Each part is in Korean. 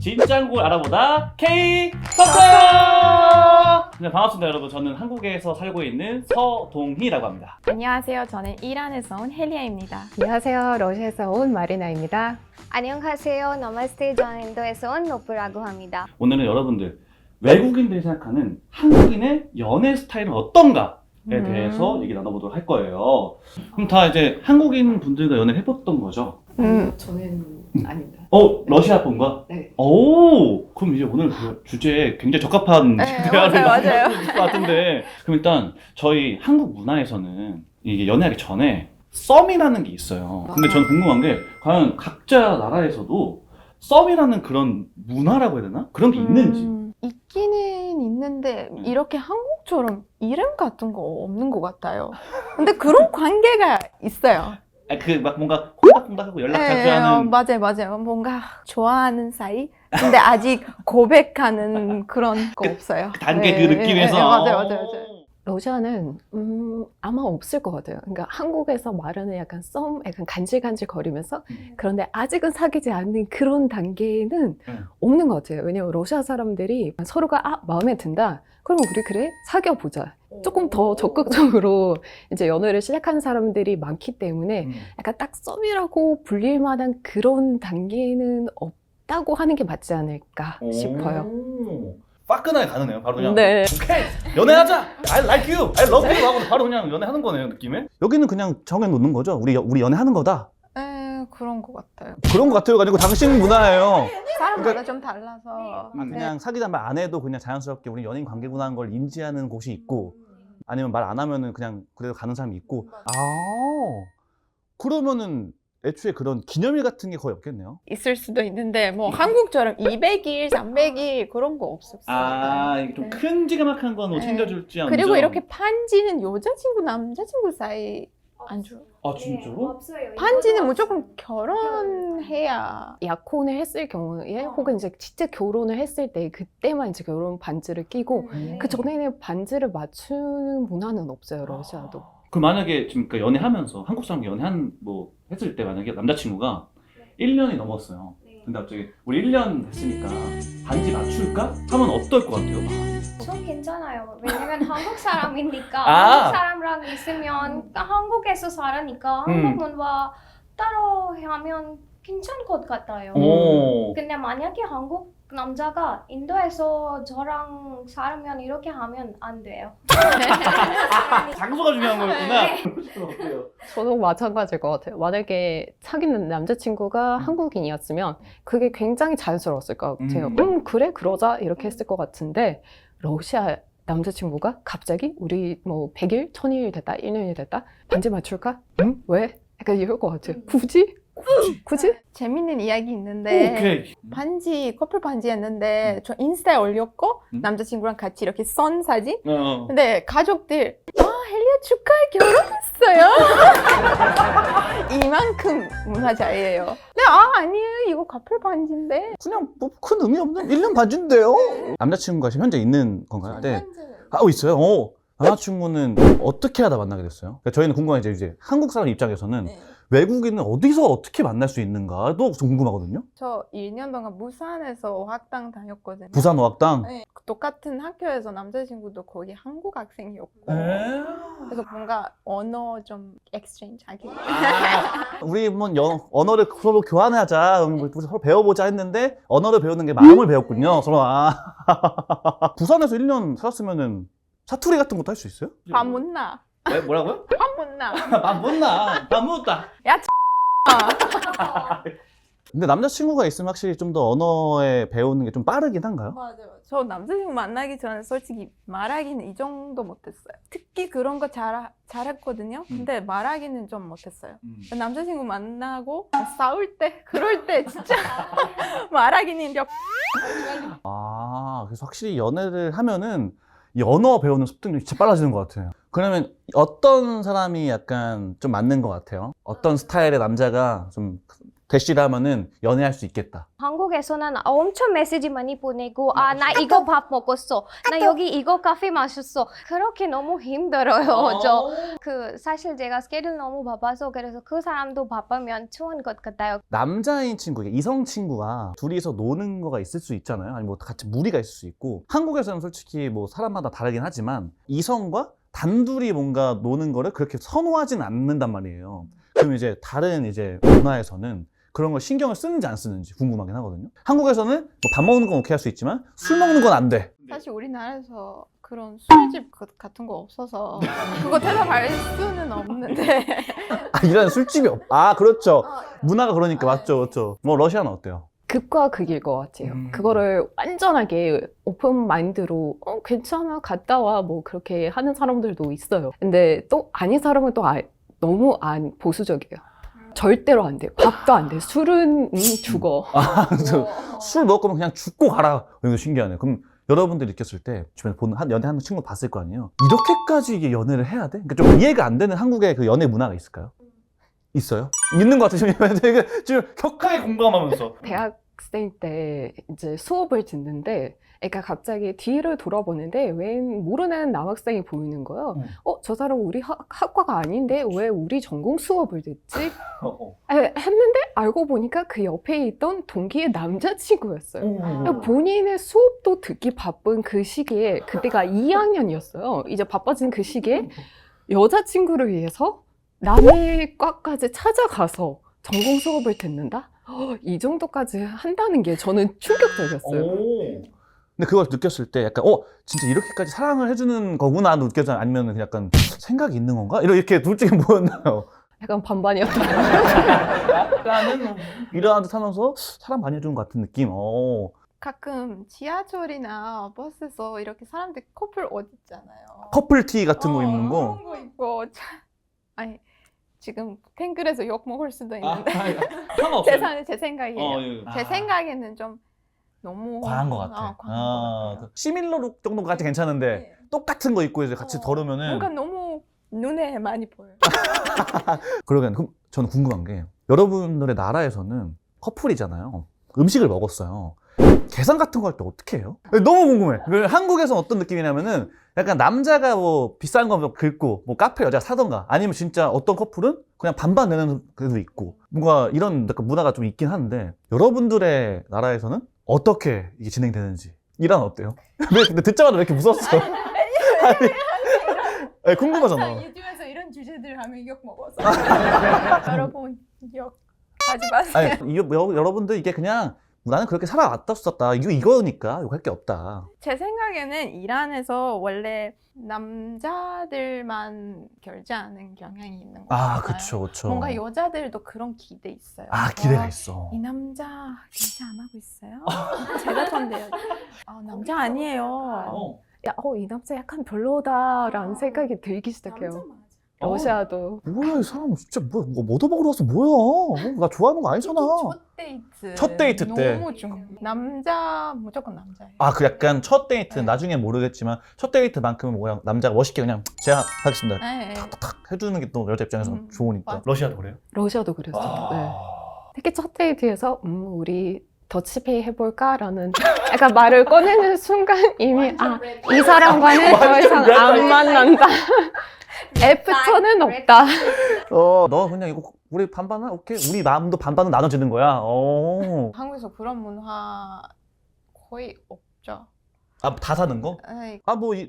진짜 한국을 알아보다 K 덕터! 네, 반갑습니다 여러분. 저는 한국에서 살고 있는 서동희라고 합니다. 안녕하세요. 저는 이란에서 온 헬리아입니다. 안녕하세요. 러시아에서 온 마리나입니다. 안녕하세요. 나마스테. 저는 인도에서 온 노프라고 합니다. 오늘은 여러분들 외국인들이 생각하는 한국인의 연애 스타일은 어떤가에 대해서 얘기 나눠보도록 할 거예요. 그럼 다 이제 한국인 분들과 연애를 해봤던 거죠? 저는 아닙니다. 러시아 분과? 네. 오, 그럼 이제 오늘 그 주제에 굉장히 적합한 대화를 맞아요. 나눌 것 같은데. 그럼 일단 저희 한국 문화에서는 이게 연애하기 전에 썸이라는 게 있어요. 근데 저는 궁금한 게 과연 각자 나라에서도 썸이라는 그런 문화라고 해야 되나? 그런 게 있는지. 있기는 있는데 이렇게 한국처럼 이름 같은 거 없는 것 같아요. 근데 그런 관계가 있어요. 막 뭔가 콩닥콩닥하고 연락 자주 하는. 맞아요. 뭔가 좋아하는 사이? 근데 아직 고백하는 그런 거 없어요. 그 단계 그 느낌에서. 맞아요. 러시아는 아마 없을 것 같아요. 그러니까 한국에서 말하는 약간 썸, 약간 간질간질 거리면서 그런데 아직은 사귀지 않는 그런 단계는 없는 것 같아요. 왜냐면 러시아 사람들이 서로가 마음에 든다. 그러면 우리 그래? 사귀어보자. 조금 더 적극적으로 이제 연애를 시작하는 사람들이 많기 때문에 약간 딱 썸이라고 불릴 만한 그런 단계는 없다고 하는 게 맞지 않을까 싶어요. 화끈하게 가능해요. 바로 그냥 네. 오케이 연애하자. I like you, I love you 하고 바로 그냥 연애하는 거네요 느낌에. 여기는 그냥 정해놓는 거죠. 우리 연애하는 거다. 그런 것 같아요. 그런 거 같아요가 아니고 당신 문화예요. 사람마다 좀 달라서. 그냥 사귀자 말 안 해도 그냥 자연스럽게 우리 연인 관계구나 하는 걸 인지하는 곳이 있고, 아니면 말 안 하면은 그냥 그래도 가는 사람이 있고. 그러면은 애초에 그런 기념일 같은 게 거의 없겠네요. 있을 수도 있는데 뭐 한국처럼 200일, 300일 그런 거 없었어요. 이게 좀 큼지막한 건 뭐 챙겨줄지 않죠. 그리고 이렇게 반지는 여자친구, 남자친구 사이 안 줘요. 진짜로? 없어요. 반지는 무조건 결혼해야. 약혼을 했을 경우에 혹은 이제 진짜 결혼을 했을 때 그때만 이제 결혼 반지를 끼고 그 전에는 반지를 맞추는 문화는 없어요, 러시아도. 그럼 만약에 지금 그러니까 연애하면서 한국 사람 뭐 했을 때 만약에 남자친구가 1년이 넘었어요. 근데 갑자기 우리 1년 됐으니까 반지 맞출까? 하면 어떨 것 같아요? 저 괜찮아요. 왜냐면 한국 사람이니까 아. 한국 사람랑 있으면 한국에서 살으니까 한국 문화 따로 하면 괜찮을 것 같아요. 근데 만약에 한국 남자가 인도에서 저랑 살면 이렇게 하면 안 돼요. 장소가 중요한 거였구나. 저도 마찬가지일 것 같아요. 만약에 사귀는 남자친구가 한국인이었으면 그게 굉장히 자연스러웠을 것 같아요. 그래 그러자 이렇게 했을 것 같은데 러시아 남자친구가 갑자기 우리 뭐 100일, 1000일 됐다, 1년이 됐다 반지 맞출까? 왜? 약간 이럴 것 같아요. 굳이? 재밌는 이야기 있는데 오케이. 반지, 커플 반지였는데 저 인스타에 올렸고 남자친구랑 같이 이렇게 썬 사진? 근데 가족들 헬리아 축하해 결혼했어요. 이만큼 문화 차이예요. 근데 아니에요 이거 커플 반지인데. 그냥 뭐 큰 의미 없는 1년 반지인데요. 남자친구가 지금 현재 있는 건가요? 네. 있어요. 남자친구는 어떻게 하다 만나게 됐어요? 그러니까 저희는 궁금한 게 이제 한국 사람 입장에서는 외국인은 어디서 어떻게 만날 수 있는가도 좀 궁금하거든요. 저 1년 동안 부산에서 어학당 다녔거든요. 부산 어학당. 네, 똑같은 학교에서 남자친구도 거기 한국 학생이었고 그래서 뭔가 언어 좀 엑스체인지 하기. 우리 한번 언어를 서로 교환하자, 우리 서로 배워보자 했는데 언어를 배우는 게 마음을 배웠군요. 서로. 부산에서 1년 살았으면은 사투리 같은 것도 할 수 있어요? 밥 못 나. 네, 뭐라고요? 밥 못 나. 밥 못 나. 밥 못다. 야 근데 남자친구가 있으면 확실히 좀 더 언어에 배우는 게 좀 빠르긴 한가요? 맞아요. 저 남자친구 만나기 전에 솔직히 말하기는 이 정도 못했어요. 특히 그런 거 잘했거든요. 근데 말하기는 좀 못했어요. 남자친구 만나고 싸울 때, 그럴 때 진짜 말하기는 좀. 그래서 확실히 연애를 하면은 이 언어 배우는 속도는 진짜 빨라지는 것 같아요. 그러면 어떤 사람이 약간 좀 맞는 것 같아요? 어떤 스타일의 남자가 좀 대시를 하면은 연애할 수 있겠다. 한국에서는 엄청 메시지 많이 보내고 나 이거 밥 먹었어. 나 여기 이거 카페 마셨어. 그렇게 너무 힘들어요. 사실 제가 스케줄 너무 바빠서 그래서 그 사람도 바쁘면 좋은 것 같아요. 남자인 친구, 이성 친구가 둘이서 노는 거가 있을 수 있잖아요. 아니면 뭐 같이 무리가 있을 수 있고, 한국에서는 솔직히 뭐 사람마다 다르긴 하지만 이성과 단둘이 뭔가 노는 거를 그렇게 선호하진 않는단 말이에요. 그럼 이제 다른 이제 문화에서는 그런 걸 신경을 쓰는지 안 쓰는지 궁금하긴 하거든요. 한국에서는 뭐 밥 먹는 건 오케이 할 수 있지만 술 먹는 건 안 돼. 사실 우리나라에서 그런 술집 같은 거 없어서 그거 대답할 수는 없는데. 아, 이런 술집이 그렇죠. 문화가 그러니까 맞죠, 맞죠. 뭐 러시아는 어때요? 극과 극일 것 같아요. 그거를 완전하게 오픈 마인드로 괜찮아 갔다 와 뭐 그렇게 하는 사람들도 있어요. 근데 또 아닌 사람은 또 너무 보수적이에요. 절대로 안 돼요. 밥도 안 돼. 술은 죽어. 술 먹을 거면 그냥 죽고 가라. 이거 신기하네. 그럼 여러분들이 느꼈을 때 주변에 보는 연애하는 친구 봤을 거 아니에요? 이렇게까지 이게 연애를 해야 돼? 그러니까 좀 이해가 안 되는 한국의 그 연애 문화가 있을까요? 있어요? 있는 것 같아요. 지금 격하게 공감하면서. 대학생 때 이제 수업을 듣는데 애가 갑자기 뒤를 돌아보는데 웬 모르는 남학생이 보이는 거예요. 저 사람 우리 학과가 아닌데 왜 우리 전공 수업을 듣지? 했는데 알고 보니까 그 옆에 있던 동기의 남자친구였어요. 본인의 수업도 듣기 바쁜 그 시기에, 그때가 2학년이었어요. 이제 바빠진 그 시기에 여자친구를 위해서 남의 과까지 찾아가서 전공 수업을 듣는다? 이 정도까지 한다는 게 저는 충격적이었어요. 근데 그걸 느꼈을 때 약간 진짜 이렇게까지 사랑을 해주는 거구나 느껴져? 아니면 약간 생각이 있는 건가? 이렇게 둘 중에 뭐였나요? 약간 반반이었던 것 약간은 일어나는 듯 하면서 사랑 많이 해주는 것 같은 느낌. 가끔 지하철이나 버스에서 이렇게 사람들 커플 옷 있잖아요. 커플티 같은 거 입는 거. 그런 거 입고 아니 지금 탱글에서 욕 먹을 수도 있는데 상관없어요. 제 생각이에요. 예. 제 생각에는 좀 너무 과한 것 같아. 과한 것 같아요. 시밀러룩 정도까지 괜찮은데 네. 똑같은 거 입고 이제 같이 걸으면은 뭔가 너무 눈에 많이 보여요. 그러면 그럼 저는 궁금한 게 여러분들의 나라에서는 커플이잖아요. 음식을 먹었어요. 계산 같은 거 할 때 어떻게 해요? 너무 궁금해. 한국에서는 어떤 느낌이냐면은 약간 남자가 뭐 비싼 거 긁고 뭐 카페 여자가 사던가 아니면 진짜 어떤 커플은 그냥 반반 내는 그도 있고 뭔가 이런 약간 문화가 좀 있긴 한데 여러분들의 나라에서는 어떻게 이게 진행되는지 이란 어때요? 왜 근데 듣자마자 왜 이렇게 무섭어? 아니, 궁금하잖아. 요즘에서 이런 주제들 하면 욕 먹어서 여러분 욕 하지 마세요. 아니 여러분들 이게 그냥 나는 그렇게 살아왔다 썼다 이거니까 욕할 게 없다. 제 생각에는 이란에서 원래 남자들만 결제하는 경향이 있는 것 같아요. 그쵸. 뭔가 여자들도 그런 기대 있어요. 기대가 있어. 이 남자 결제 안 하고 있어요? 제가 던데요. 남자 아니에요. 이 남자 약간 별로다라는 생각이 들기 시작해요. 러시아도. 뭐야 이 사람 진짜 뭐 얻어먹으러 왔어 뭐야? 나 좋아하는 거 아니잖아. 첫 데이트 때. 너무 중요해. 남자 무조건 남자예요. 그 약간 첫 데이트 네. 나중엔 모르겠지만 첫 데이트만큼은 뭐야 남자가 멋있게 그냥 제가 하겠습니다. 네. 탁탁 해주는 게 또 여자 입장에서 좋으니까. 맞아. 러시아도 그래요? 러시아도 그랬어요. 네. 특히 첫 데이트에서 우리 더치페이 해볼까라는 약간 말을 꺼내는 순간 이미 이 사람과는 더 이상 안 만난다. 애프터는 없다. 너 그냥 이거 우리 반반은 오케이. 우리 마음도 반반은 나눠지는 거야. 한국에서 그런 문화 거의 없죠. 다 사는 거? 네.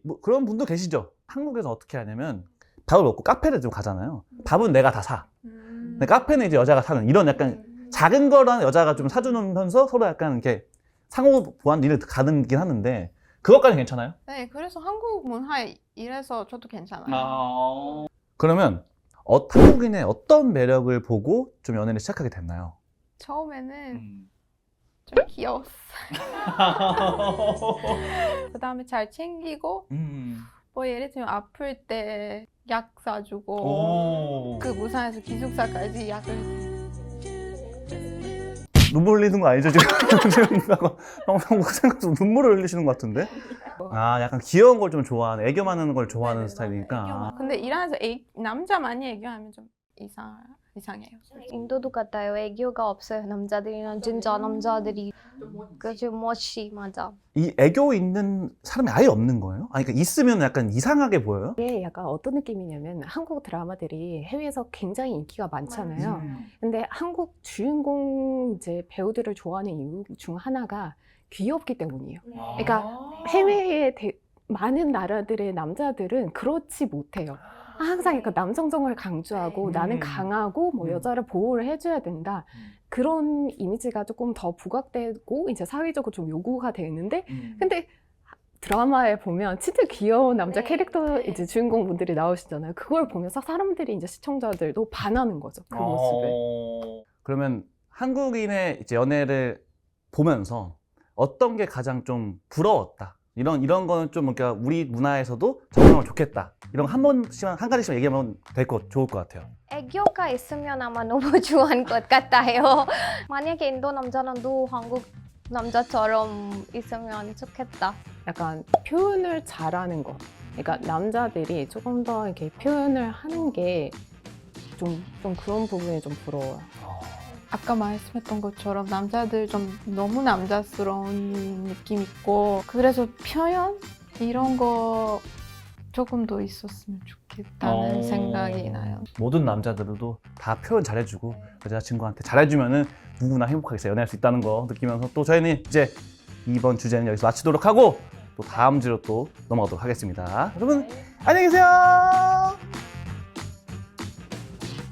뭐 그런 분도 계시죠. 한국에서 어떻게 하냐면 밥을 먹고 카페를 좀 가잖아요. 밥은 내가 다 사. 근데 카페는 이제 여자가 사는 이런 약간 작은 거랑 여자가 좀 사주면서 서로 약간 이렇게 상호 보완 일을 가능긴 하는데 그것까지 괜찮아요? 네, 그래서 한국 문화 이래서 저도 괜찮아요. 그러면 한국인의 어떤 매력을 보고 좀 연애를 시작하게 됐나요? 처음에는 좀 귀여웠어요. 그 다음에 잘 챙기고 뭐 예를 들면 아플 때 약 사주고 그 부산에서 기숙사까지 약을 눈물 흘리는 거 아니죠? 지금 방송 생각해서 눈물을 흘리시는 것 같은데? 약간 귀여운 걸 좀 좋아하는, 애교 많은 걸 좋아하는 스타일이니까. 근데 이란에서 남자 많이 애교하면 좀 이상해요. 인도도 같아요. 애교가 없어요. 남자들이랑 진짜 남자들이 그죠 멋이 맞아. 이 애교 있는 사람이 아예 없는 거예요? 아니, 그러니까 있으면 약간 이상하게 보여요? 이게 약간 어떤 느낌이냐면 한국 드라마들이 해외에서 굉장히 인기가 많잖아요. 근데 한국 주인공 이제 배우들을 좋아하는 이유 중 하나가 귀엽기 때문이에요. 그러니까 해외의 많은 나라들의 남자들은 그렇지 못해요. 항상 약간 남성성을 강조하고 나는 강하고 뭐 여자를 보호를 해줘야 된다. 그런 이미지가 조금 더 부각되고 이제 사회적으로 좀 요구가 되는데 근데 드라마에 보면 진짜 귀여운 남자 캐릭터 이제 주인공분들이 나오시잖아요. 그걸 보면서 사람들이 이제 시청자들도 반하는 거죠. 그 모습을. 그러면 한국인의 이제 연애를 보면서 어떤 게 가장 좀 부러웠다? 이런 거는 좀 그러니까 우리 문화에서도 적용하면 좋겠다. 이런 거 한 번씩만 한 가지씩 얘기하면 좋을 것 같아요. 애교가 있으면 아마 너무 좋아할 것 같아요. 만약에 인도 남자랑도 한국 남자처럼 있으면 좋겠다. 약간 표현을 잘하는 거. 그러니까 남자들이 조금 더 이렇게 표현을 하는 게 좀 그런 부분이 좀 부러워요. 아까 말씀했던 것처럼 남자들 좀 너무 남자스러운 느낌 있고 그래서 표현 이런 거 조금 더 있었으면 좋겠다는 생각이 나요. 모든 남자들도 다 표현 잘해주고 여자친구한테 잘해주면은 누구나 행복하게 연애할 수 있다는 거 느끼면서 또 저희는 이제 이번 주제는 여기서 마치도록 하고 또 다음 주로 또 넘어가도록 하겠습니다. 여러분 안녕히 계세요.